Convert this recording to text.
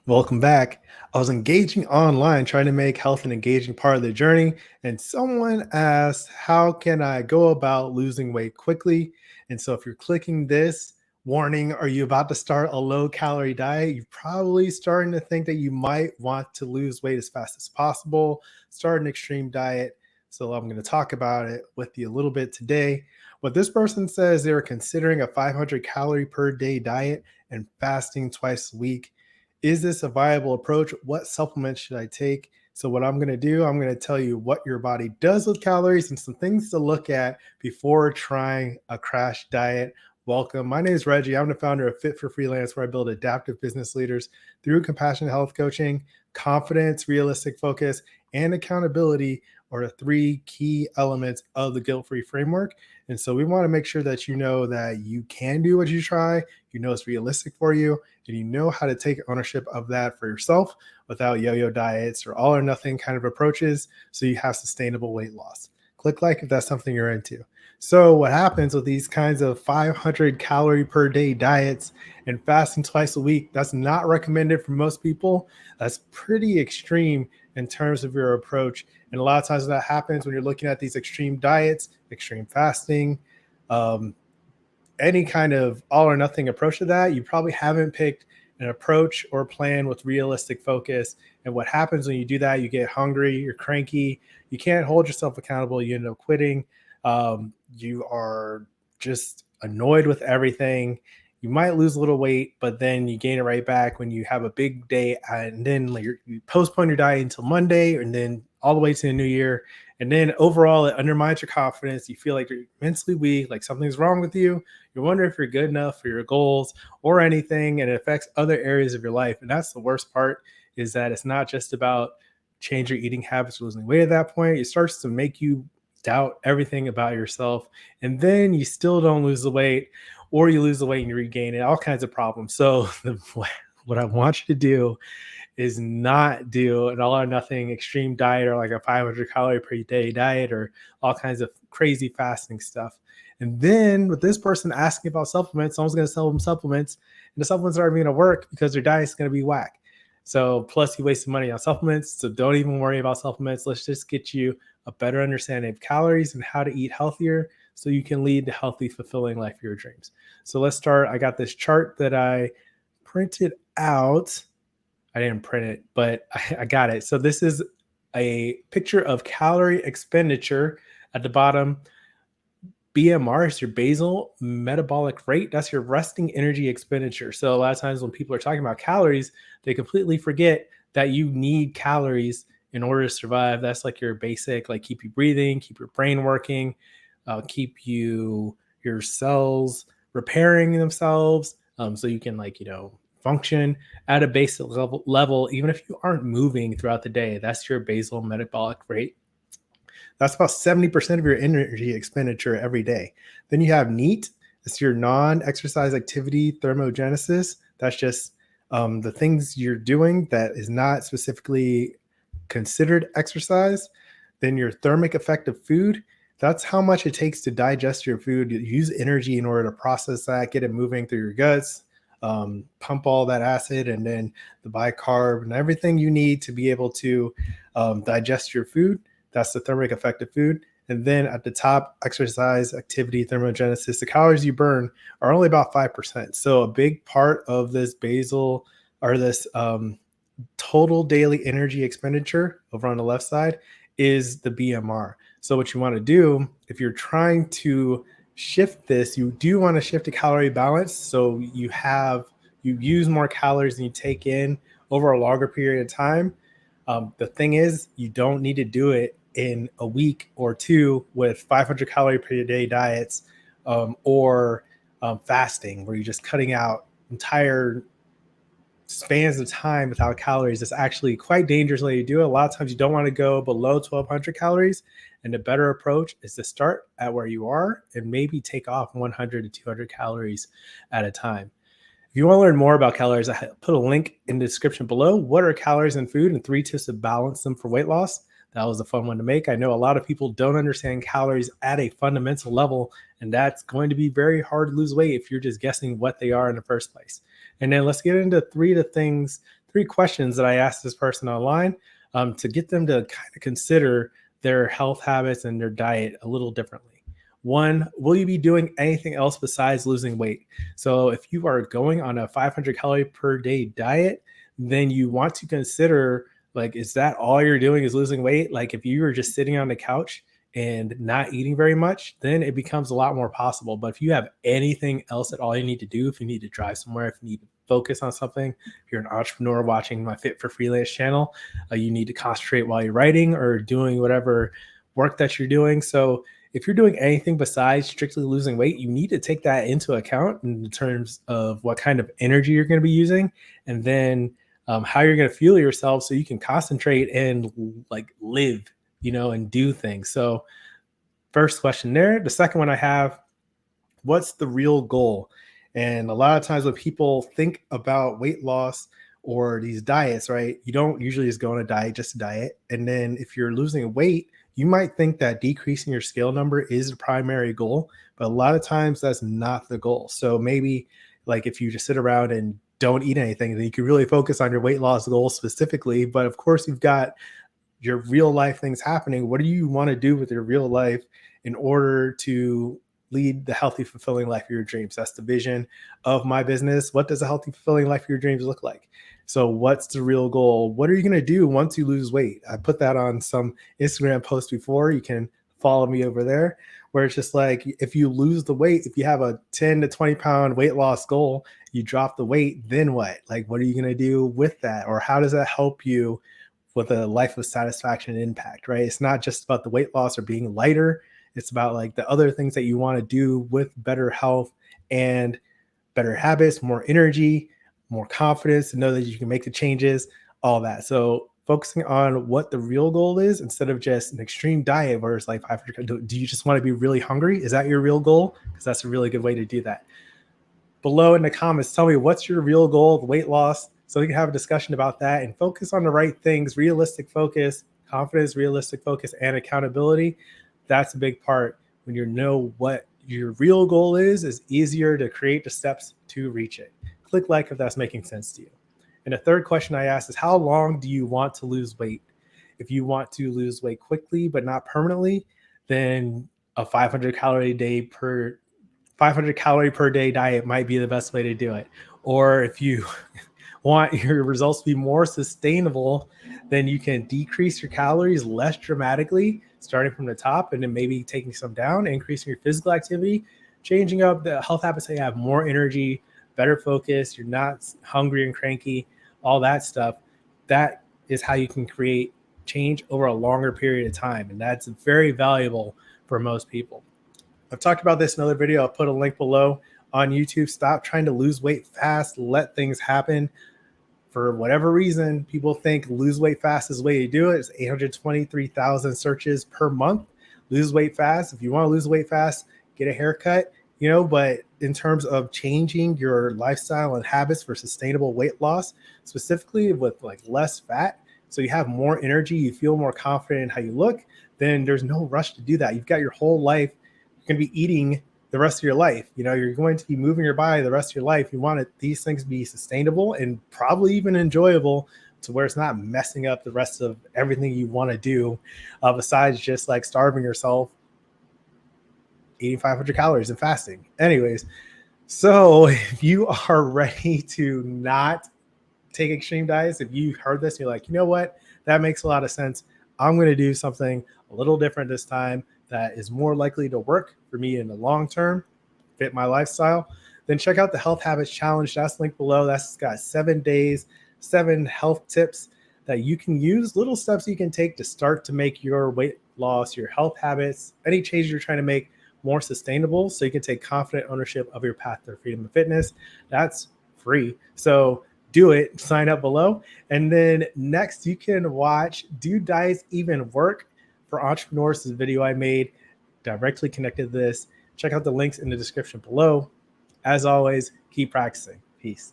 Welcome back. I was engaging online trying to make health an engaging part of the journey, and someone asked, how can I go about losing weight quickly? And so, if you're clicking this, warning, are you about to start a low calorie diet? You're probably starting to think that you might want to lose weight as fast as possible, start an extreme diet. So, I'm going to talk about it with you a little bit today. What this person says, they're considering a 500 calorie per day diet and fasting twice a week. Is this a viable approach? What supplements should I take? So, what I'm going to do, I'm going to tell you what your body does with calories and some things to look at before trying a crash diet. Welcome. My name is Reggie. I'm the founder of Fit for Freelance, where I build adaptive business leaders through compassionate health coaching. Confidence, realistic focus, and accountability are the three key elements of the guilt-free framework. And so we want to make sure that you know that you can do what you try, you know it's realistic for you, and you know how to take ownership of that for yourself without yo-yo diets or all or nothing kind of approaches, so you have sustainable weight loss. Click like if that's something you're into. So what happens with these kinds of 500 calorie per day diets and fasting twice a week, that's not recommended for most people. That's pretty extreme in terms of your approach. And a lot of times that happens when you're looking at these extreme diets, extreme fasting, any kind of all or nothing approach to that, you probably haven't picked an approach or plan with realistic focus. And what happens when you do that, you get hungry, you're cranky, you can't hold yourself accountable, you end up quitting. You are just annoyed with everything. You might lose a little weight, but then you gain it right back when you have a big day, and then like you postpone your diet until Monday, and then all the way to the new year. And then overall, it undermines your confidence. You feel like you're mentally weak, like something's wrong with you. You wonder if you're good enough for your goals or anything, and it affects other areas of your life. And that's the worst part, is that it's not just about change your eating habits or losing weight at that point. It starts to make you doubt everything about yourself. And then you still don't lose the weight, or you lose the weight and you regain it, all kinds of problems. So what I want you to do is not do an all or nothing extreme diet or like a 500 calorie per day diet or all kinds of crazy fasting stuff. And then with this person asking about supplements, someone's going to sell them supplements, and the supplements aren't going to work because their diet's going to be whack. So plus you wasted money on supplements. So don't even worry about supplements. Let's just get you a better understanding of calories and how to eat healthier so you can lead the healthy, fulfilling life of your dreams. So let's start. I got this chart that I printed out. I didn't print it, but I got it. So this is a picture of calorie expenditure at the bottom. BMR is your basal metabolic rate. That's your resting energy expenditure. So a lot of times when people are talking about calories, they completely forget that you need calories in order to survive. That's like your basic, like keep you breathing, keep your brain working, keep your cells repairing themselves, so you can function at a basic level, even if you aren't moving throughout the day. That's your basal metabolic rate. That's about 70% of your energy expenditure every day. Then you have NEAT. It's your non-exercise activity thermogenesis. That's just the things you're doing that is not specifically considered exercise. Then your thermic effect of food. That's how much it takes to digest your food. You use energy in order to process that, get it moving through your guts, pump all that acid, and then the bicarb and everything you need to be able to digest your food. That's the thermic effect of food. And then at the top, exercise activity thermogenesis. The calories you burn are only about 5%. So a big part of this basal or this total daily energy expenditure over on the left side is the BMR. So what you want to do, if you're trying to shift this, you do want to shift to calorie balance. So you use more calories than you take in over a longer period of time. The thing is, you don't need to do it in a week or two with 500 calorie per day diets or fasting, where you're just cutting out entire spans of time without calories. It's actually quite dangerous when you do it. A lot of times you don't want to go below 1,200 calories. And the better approach is to start at where you are and maybe take off 100 to 200 calories at a time. If you want to learn more about calories, I put a link in the description below. What are calories in food and 3 tips to balance them for weight loss? That was a fun one to make. I know a lot of people don't understand calories at a fundamental level, and that's going to be very hard to lose weight if you're just guessing what they are in the first place. And then let's get into 3 things three questions that I asked this person online to get them to kind of consider their health habits and their diet a little differently. One, will you be doing anything else besides losing weight? So if you are going on a 500 calorie per day diet, then you want to consider, like, is that all you're doing is losing weight? Like if you were just sitting on the couch and not eating very much, then it becomes a lot more possible. But if you have anything else at all you need to do, if you need to drive somewhere, if you need to focus on something, if you're an entrepreneur watching my Fit for Freelance channel, you need to concentrate while you're writing or doing whatever work that you're doing. So if you're doing anything besides strictly losing weight, you need to take that into account in terms of what kind of energy you're going to be using, and then how you're going to fuel yourself so you can concentrate and like live, and do things. So first question there. The second one I have, what's the real goal? And a lot of times when people think about weight loss or these diets, right, you don't usually just go on a diet, just a diet. And then if you're losing weight, you might think that decreasing your scale number is the primary goal, but a lot of times that's not the goal. So maybe like if you just sit around and don't eat anything, then you can really focus on your weight loss goal specifically. But of course, you've got your real life things happening. What do you want to do with your real life in order to lead the healthy, fulfilling life of your dreams? That's the vision of my business. What does a healthy, fulfilling life of your dreams look like? So what's the real goal? What are you going to do once you lose weight? I put that on some Instagram posts before. You can follow me over there, where it's just like, if you lose the weight, if you have a 10 to 20 pound weight loss goal, you drop the weight, then what? Like, what are you going to do with that? Or how does that help you with a life of satisfaction and impact, right? It's not just about the weight loss or being lighter. It's about like the other things that you want to do with better health and better habits, more energy, more confidence to know that you can make the changes, all that. So focusing on what the real goal is instead of just an extreme diet where it's like 500. Do you just want to be really hungry? Is that your real goal? Because that's a really good way to do that. Below in the comments, tell me what's your real goal, the weight loss, so we can have a discussion about that and focus on the right things. Realistic focus, confidence, realistic focus, and accountability. That's a big part. When you know what your real goal is, it's easier to create the steps to reach it. Click like if that's making sense to you. And the third question I asked is, how long do you want to lose weight? If you want to lose weight quickly but not permanently, then a 500 calorie per day diet might be the best way to do it. Or if you want your results to be more sustainable, then you can decrease your calories less dramatically, starting from the top and then maybe taking some down, increasing your physical activity, changing up the health habits so you have more energy, better focus, you're not hungry and cranky, all that stuff. That is how you can create change over a longer period of time. And that's very valuable for most people. I've talked about this in another video. I'll put a link below on YouTube. Stop trying to lose weight fast. Let things happen. For whatever reason, people think lose weight fast is the way to do it. It's 823,000 searches per month. Lose weight fast. If you want to lose weight fast, get a haircut, but in terms of changing your lifestyle and habits for sustainable weight loss, specifically with like less fat, so you have more energy, you feel more confident in how you look, then there's no rush to do that. You've got your whole life. You're going to be eating the rest of your life. You're going to be moving your body the rest of your life. You want these things to be sustainable and probably even enjoyable to where it's not messing up the rest of everything you want to do, besides just like starving yourself, eating 500 calories and fasting. Anyways, so if you are ready to not take extreme diets, if you heard this, you're like, you know what, that makes a lot of sense. I'm going to do something a little different this time that is more likely to work for me in the long term, fit my lifestyle, then check out the Health Habits Challenge. That's linked below. That's got 7 days, 7 health tips that you can use, little steps you can take to start to make your weight loss, your health habits, any changes you're trying to make more sustainable so you can take confident ownership of your path to freedom and fitness. That's free. So do it. Sign up below. And then next you can watch Do Diets Even Work for Entrepreneurs? This video I made directly connected to this. Check out the links in the description below. As always, keep practicing. Peace.